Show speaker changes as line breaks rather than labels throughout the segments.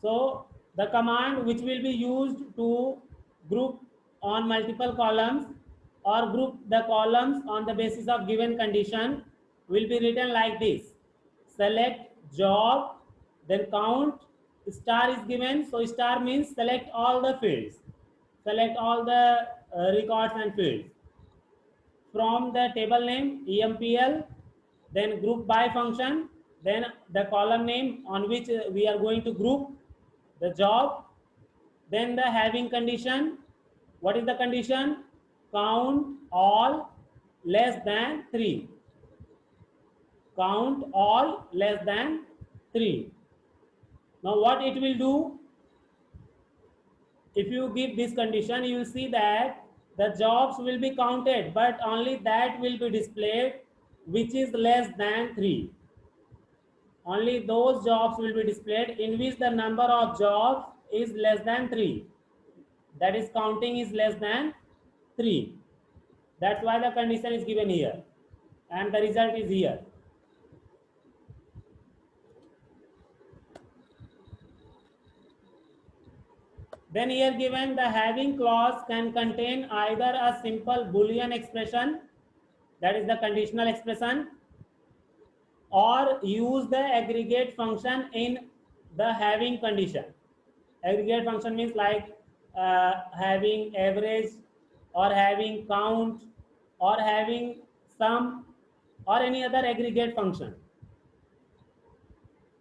So the command which will be used to group on multiple columns or group the columns on the basis of given condition will be written like this. Select job, then count, star is given. So star means select all the fields, select all the records and fields from the table name EMPL, then group by function, then the column name on which we are going to group the job, then the having condition. What is the condition? Count all less than 3. Count all less than 3. Now what it will do, if you give this condition, you will see that the jobs will be counted, but only that will be displayed which is less than 3. Only those jobs will be displayed in which the number of jobs is less than 3. That is, counting is less than 3. That's why the condition is given here and the result is here. Then here given the having clause can contain either a simple Boolean expression, that is the conditional expression, or use the aggregate function in the having condition. Aggregate function means like having average or having count or having sum or any other aggregate function.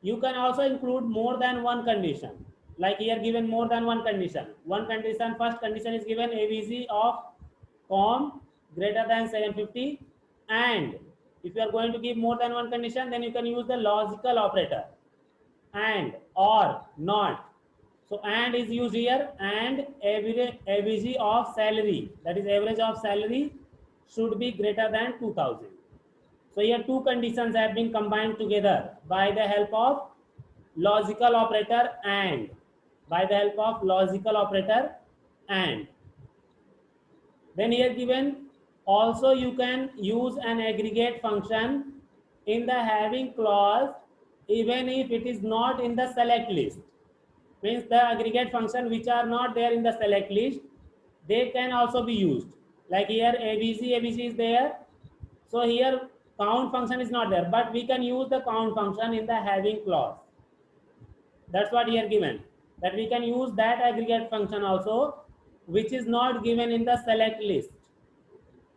You can also include more than one condition, like here given more than one condition. One condition, first condition is given AVG of com greater than 750, and if you are going to give more than one condition, then you can use the logical operator and or not. So and is used here, and AVG of salary, that is average of salary, should be greater than 2000. So here two conditions have been combined together by the help of logical operator and. By the help of logical operator and. Then here given also you can use an aggregate function in the having clause even if it is not in the select list. Means the aggregate function which are not there in the select list, they can also be used. Like here ABC is there. So here count function is not there, but we can use the count function in the having clause. That's what here given, that we can use that aggregate function also which is not given in the select list.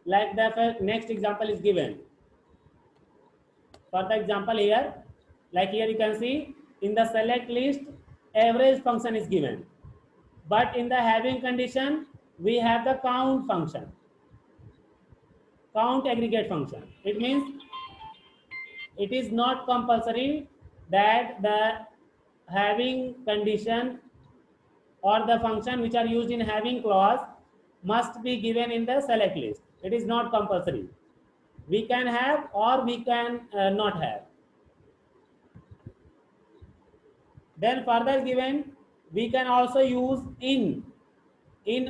Like the next example is given. For the example here, like here you can see in the select list average function is given, but in the having condition we have the count function, count aggregate function. It means it is not compulsory that the having condition or the function which are used in having clause must be given in the select list. It is not compulsory. We can have or we can not have. Then further given, we can also use in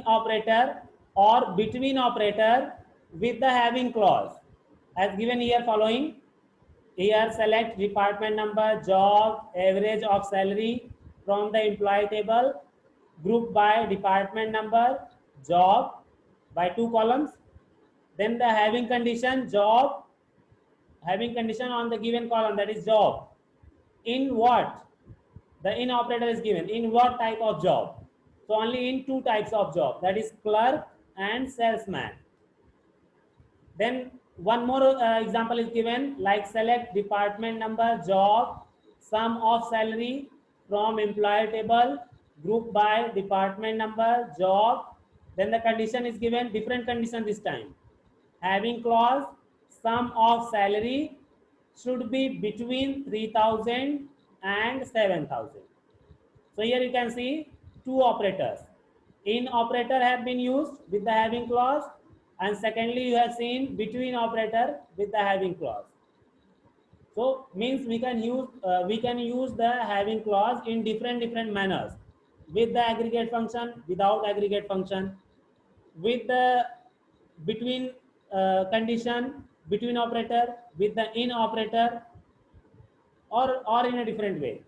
operator or between operator with the having clause, as given here following. Here select department number, job, average of salary from the employee table, group by department number, job by 2 columns. Then the having condition, job, having condition on the given column, that is job. In what? The in operator is given. In what type of job? So only in 2 types of job, that is clerk and salesman. Then one more example is given, like select department number, job, sum of salary from employee table, group by department number, job. Then the condition is given, different condition this time. Having clause, sum of salary should be between 3000 and 7000. So here you can see 2 operators. In operator have been used with the having clause, and secondly you have seen between operator with the having clause. So means we can use the having clause in different manners, with the aggregate function, without aggregate function, with the between condition, between operator, with the in operator, or in a different way.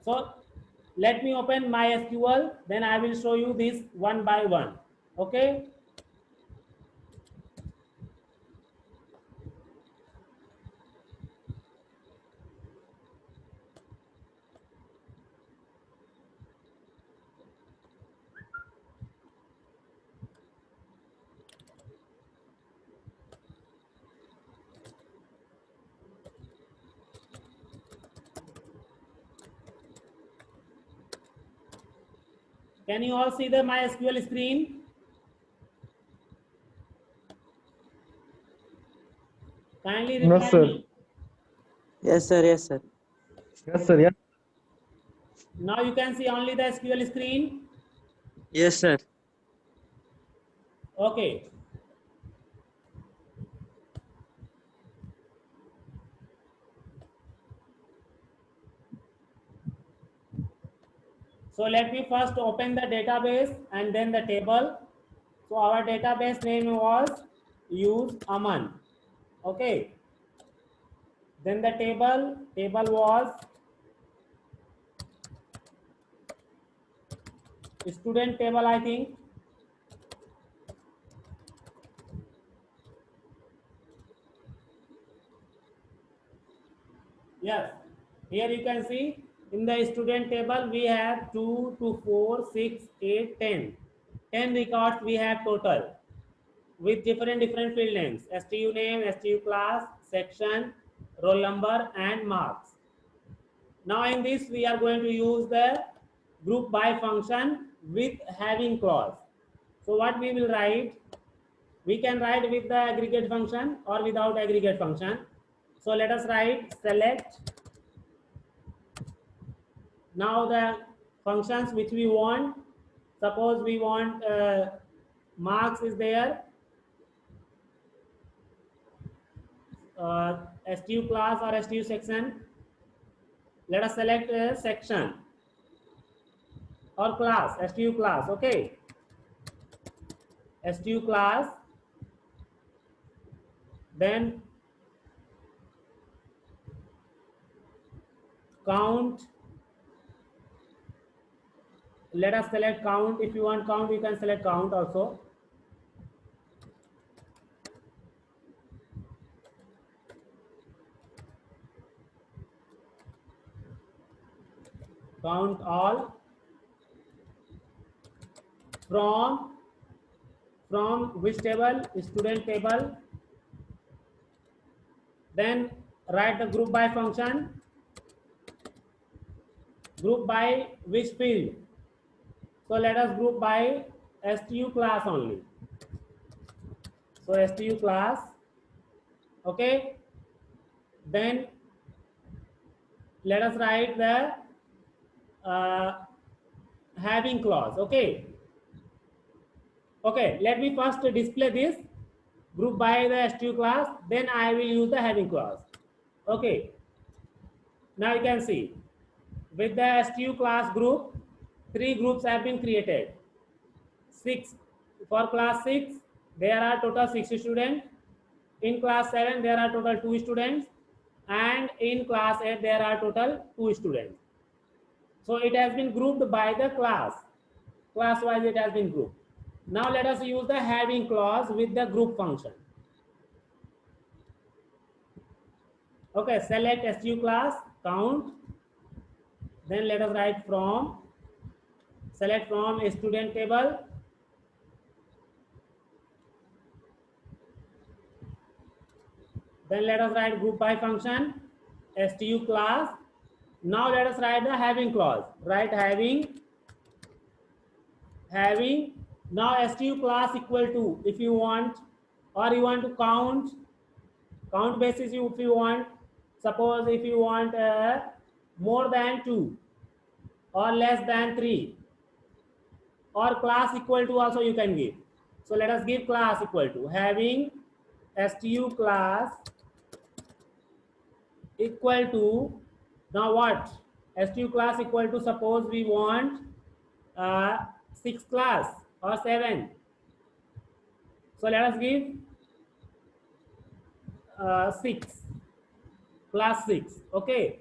So let me open MySQL, then I will show you this one by one. Okay. Can you all see the MySQL screen? Kindly
Yes,
reply
sir.
me.
Yes, sir. Yes, sir.
Yes, sir. Yes.
Now you can see only the SQL screen.
Yes, sir.
Okay. So let me first open the database and then the table. So our database name was use Aman. Okay. Then the table was student table, I think. Yes. Here you can see in the student table we have 2 to 4, 6, 8, 10. 10 records we have total with different field names: STU name, STU class, section, roll number, and marks. Now in this we are going to use the group by function with having clause. So what we will write, we can write with the aggregate function or without aggregate function. So let us write select. Now the functions which we want, suppose we want marks is there, STU class or STU section. Let us select a section or class, STU class. Okay, STU class. Then count. Let us select count. If you want count, you can select count also. Count all. From which table? Student table. Then write the group by function. Group by which field? So let us group by STU class only. So STU class. Okay. Then let us write the having clause. Okay. Okay. Let me first display this group by the STU class. Then I will use the having clause. Okay. Now you can see with the STU class group, 3 groups have been created. 6 for class 6, there are total 6 students. In class 7, there are total 2 students, and in class 8, there are total 2 students. So it has been grouped by the class. Class wise, it has been grouped. Now let us use the having clause with the group function. Okay, select STU class, count. Then let us write from, select from a student table. Then let us write group by function, STU class. Now let us write the having clause. Write having. Now STU class equal to, if you want, or you want to count basis if you want. Suppose if you want more than 2 or less than 3, or class equal to also you can give. So let us give class equal to having STU class equal to, now what, STU class equal to, suppose we want 6 class or 7. So let us give 6, class 6. Okay.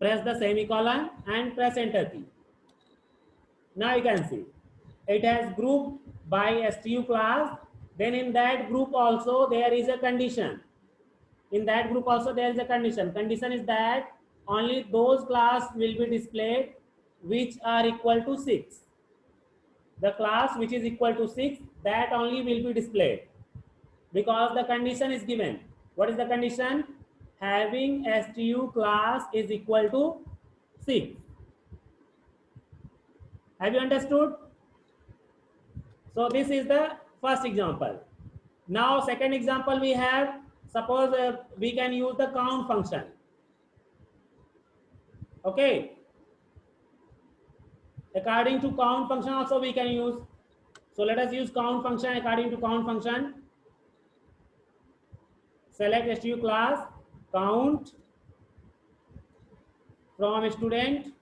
press the semicolon and press enter key. Now you can see it has grouped by STU class. Then in that group also there is a condition. In that group also there is a condition. Condition is that only those class will be displayed which are equal to 6. The class which is equal to 6, that only will be displayed, because the condition is given. What is the condition? Having STU class is equal to 6. Have you understood? So this is the first example. Now second example we have, suppose we can use the count function. Okay, according to count function also we can use. So let us use count function. According to count function, select STU class count from student,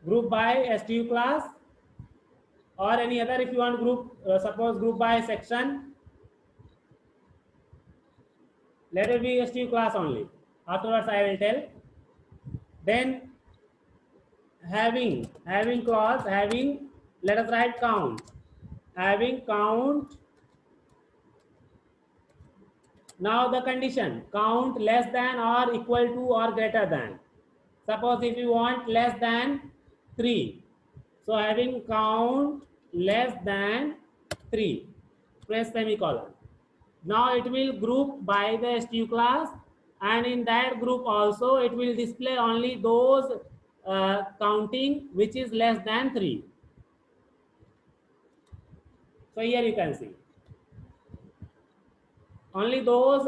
group by STU class, or any other if you want group, suppose group by section. Let it be STU class only. Afterwards I will tell. Then having clause, having, let us write count. Having count. Now the condition, count less than or equal to or greater than. Suppose if you want less than 3. So having count less than 3. Press semicolon. Now it will group by the STU class, and in that group also it will display only those counting which is less than 3. So here you can see only those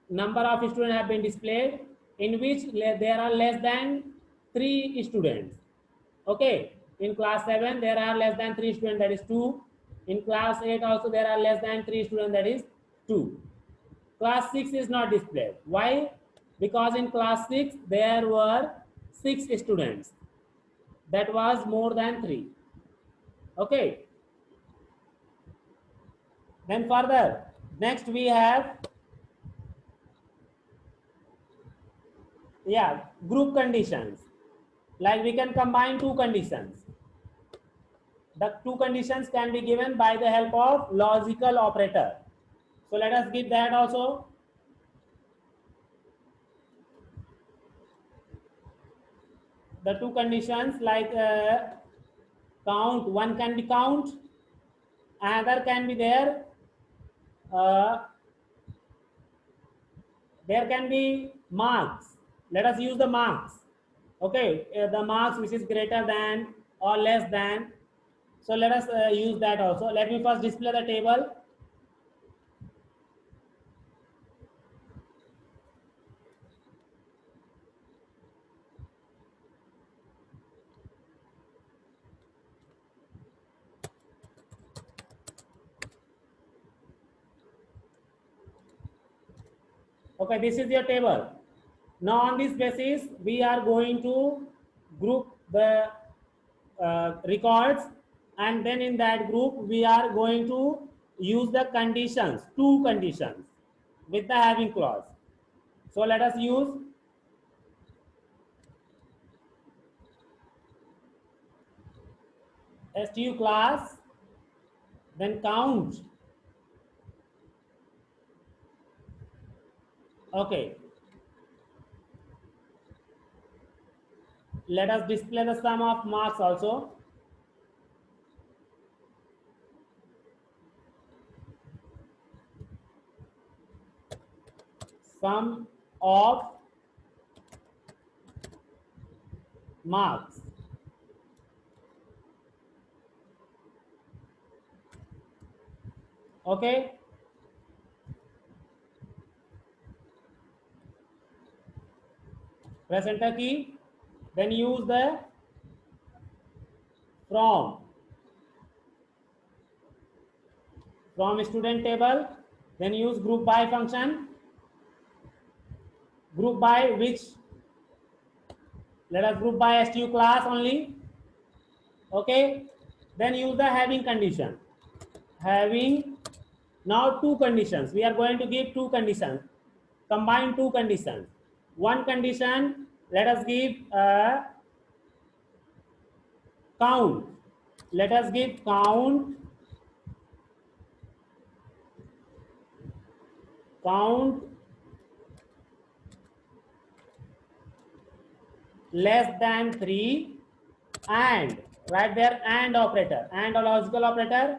number of students have been displayed in which there are less than 3 students. Okay, in class 7 there are less than 3 students, that is 2. In class 8 also there are less than 3 students, that is 2. Class 6 is not displayed. Why? Because in class 6 there were 6 students, that was more than 3. Okay, then further next we have group conditions. Like we can combine two conditions. The two conditions can be given by the help of logical operator. So let us give that also. The two conditions, like count, one can be count, another can be there. There can be marks. Let us use the marks. Okay, the marks which is greater than or less than. So let us use that also. Let me first display the table. Okay, this is your table. Now on this basis, we are going to group the records, and then in that group, we are going to use the conditions, two conditions with the having clause. So let us use STU class, then count. Okay. Let us display the sum of marks also. Sum of marks. Okay. Press enter key. Then use the from student table. Then use group by function. Group by which? Let us group by STU class only. Okay. Then use the having condition. Having, now two conditions. We are going to give two conditions. Combine two conditions. One condition, let us give a count. Let us give count less than 3 and right there and operator and a logical operator,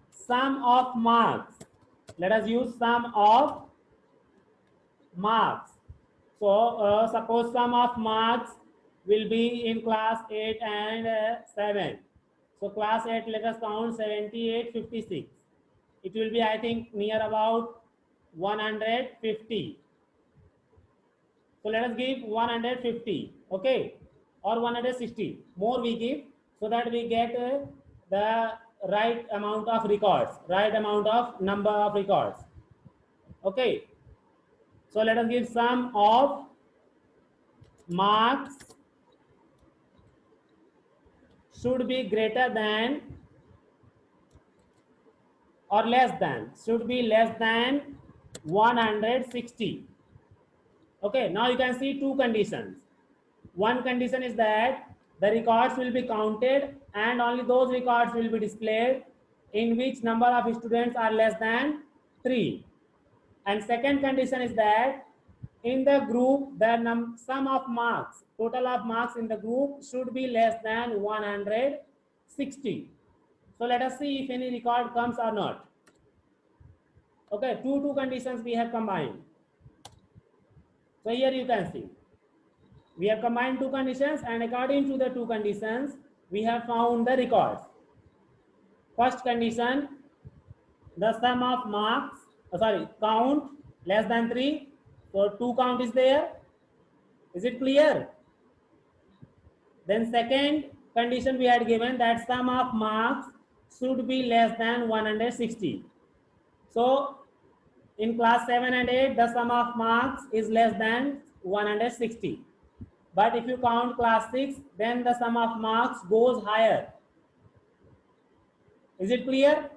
sum of marks. Let us use sum of marks. So suppose sum of marks will be in class 8 and 7. So class 8, let us count 78, 56. It will be, I think, near about 150. So let us give 150, okay, or 160. More we give so that we get the right amount of records, right amount of number of records. Okay. So let us give sum of marks should be greater than or less than, should be less than 160. Okay, now you can see two conditions. One condition is that the records will be counted and only those records will be displayed in which number of students are less than 3. And second condition is that in the group, the sum of marks, total of marks in the group should be less than 160. So let us see if any record comes or not. Okay, two conditions we have combined. So here you can see, we have combined two conditions and according to the two conditions, we have found the records. First condition, the sum of marks, count less than 3. So 2 count is there. Is it clear? Then second condition we had given that sum of marks should be less than 160. So in class 7 and 8, the sum of marks is less than 160. But if you count class 6, then the sum of marks goes higher. Is it clear?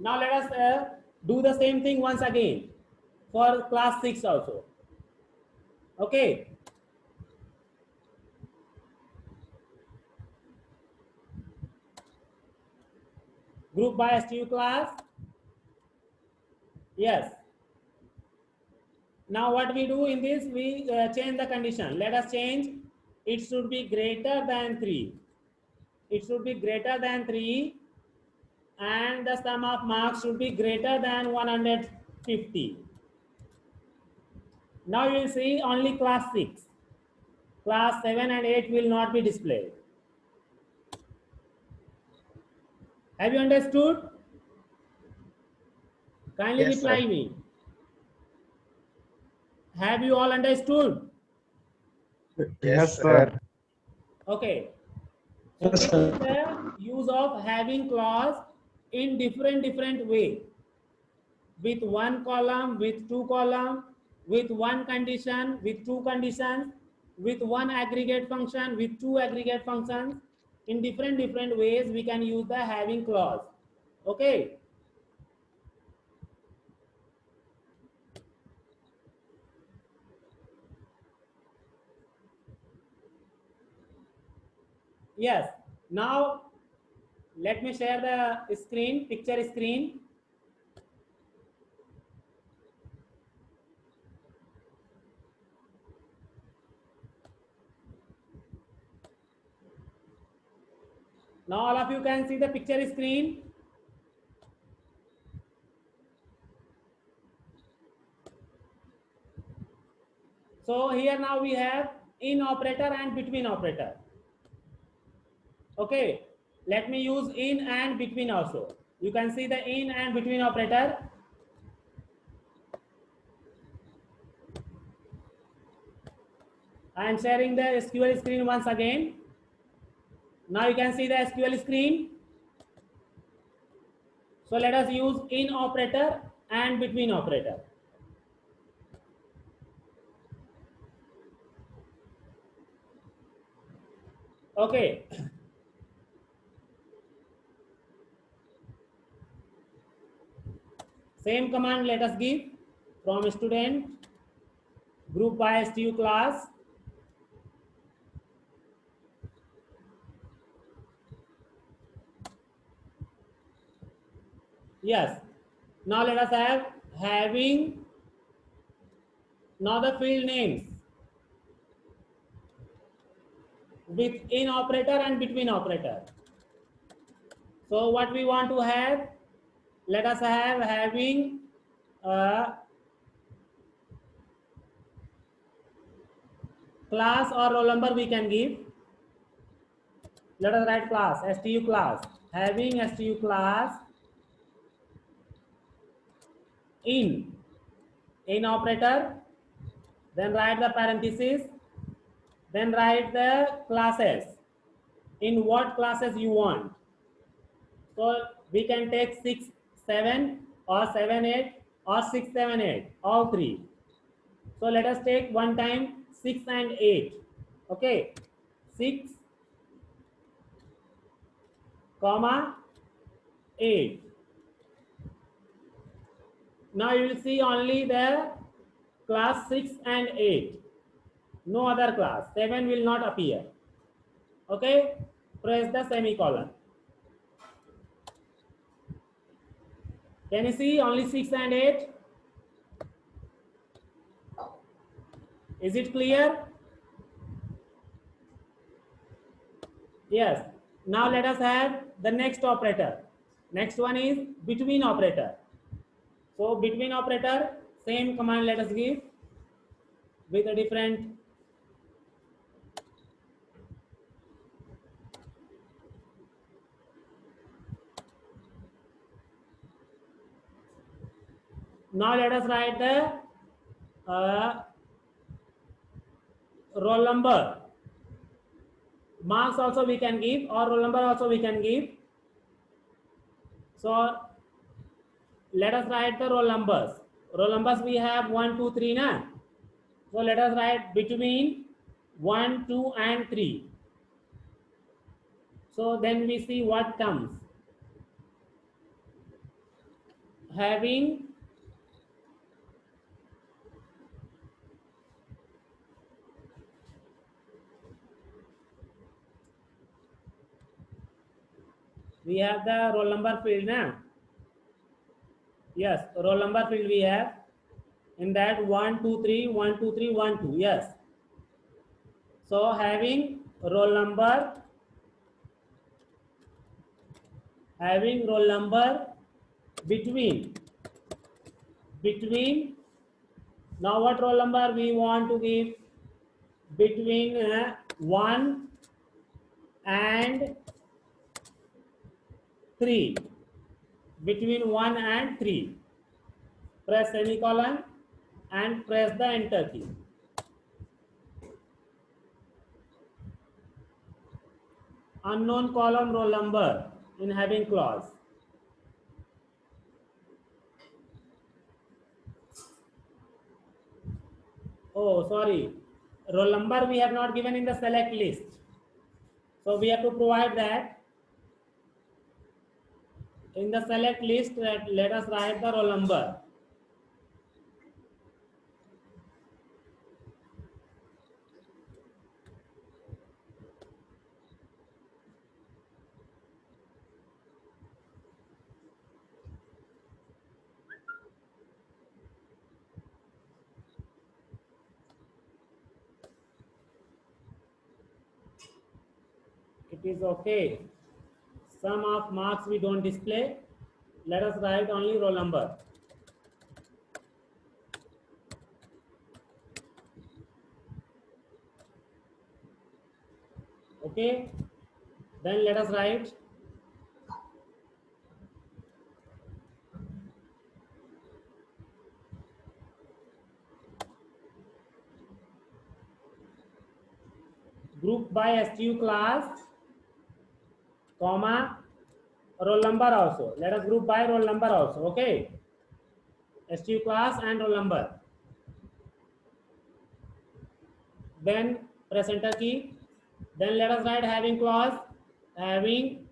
Now let us do the same thing once again for class 6 also. Okay. Group by STU class. Yes. Now what we do in this, we change the condition. Let us change. It should be greater than 3. It should be greater than 3 and the sum of marks should be greater than 150. Now you will see only class 6. Class 7 and 8 will not be displayed. Have you understood? Kindly
Yes,
reply
sir.
me. Have you all understood?
Yes, sir.
Okay. So this is the use of having clause in different way. With one column, with two column, with one condition, with two conditions, with one aggregate function, with two aggregate functions. In different ways we can use the having clause. Okay. Yes. Now let me share the screen, picture screen. Now all of you can see the picture screen. So here now we have in operator and between operator. Okay, let me use in and between also. You can see the in and between operator. I am sharing the SQL screen once again. Now you can see the SQL screen. So let us use in operator and between operator. Okay. Same command let us give from student. Group by STU class. Yes. Now let us have having now the field names with in operator and between operator. So what we want to have, let us have having class or roll number we can give. Let us write class, STU class, having STU class in operator, then write the parenthesis, then write the classes, in what classes you want. So we can take 6, 7 or 7, 8 or 6, 7, 8, all three. So let us take one time 6 and 8. Okay, 6, comma 8. Now you will see only the class 6 and 8. No other class. 7 will not appear. Okay, press the semicolon. Can you see only 6 and 8? Is it clear? Yes. Now let us have the next operator. Next one is between operator. So between operator, same command let us give with a different. Now let us write the roll number. Marks also we can give, or roll number also we can give. So let us write the roll numbers. Roll numbers we have 1, 2, 3 na. So let us write between 1, 2 and 3. So then we see what comes. Having we have the roll number field na. Yes, roll number field we have. In that 1, 2, 3, 1, 2, 3, 1, 2. Yes. So having roll number between now what roll number we want to give? Between 1 and 3. Between 1 and 3. Press semicolon and press the enter key. Unknown column roll number in having clause. Oh, sorry. Roll number we have not given in the select list. So we have to provide that. In the select list, let us write the roll number. It is okay. Some of marks we don't display. Let us write only roll number. Okay. Then let us write group by STU class, comma, roll number also. Let us group by roll number also. Okay. STU class and roll number. Then press enter key. Then let us write having clause, having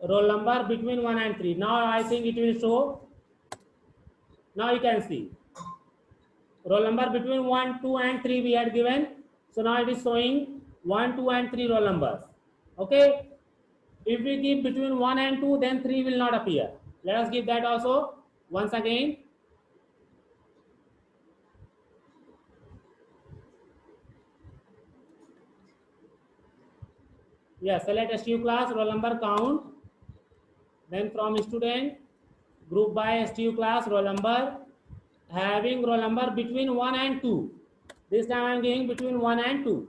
roll number between 1 and 3. Now I think it will show. Now you can see roll number between 1, 2 and 3 we had given. So now it is showing 1, 2 and 3 roll numbers. Okay. If we keep between 1 and 2, then 3 will not appear. Let us give that also once again. Yeah, select STU class, roll number count. Then from student, group by STU class, roll number, having roll number between 1 and 2. This time I am giving between 1 and 2.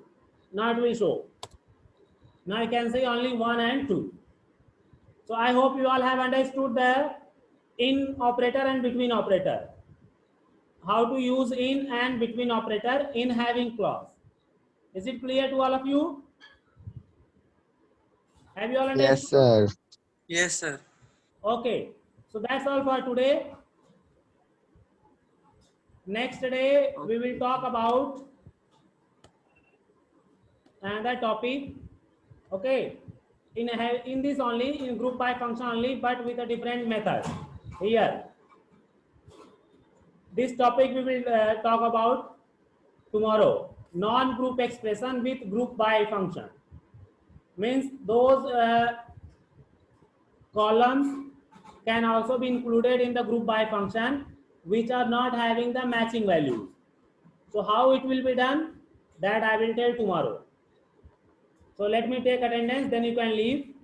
Now it will show. Now I can say only 1 and 2. So I hope you all have understood the in operator and between operator. How to use in and between operator in having clause. Is it clear to all of you? Have you all understood?
Yes, sir.
Yes, sir.
Okay. So that's all for today. Next day we will talk about another topic. Okay. In this only, in group by function only, but with a different method. Here. This topic we will talk about tomorrow. Non-group expression with group by function. Means those columns can also be included in the group by function which are not having the matching values. So how it will be done, that I will tell tomorrow. So let me take attendance, then you can leave.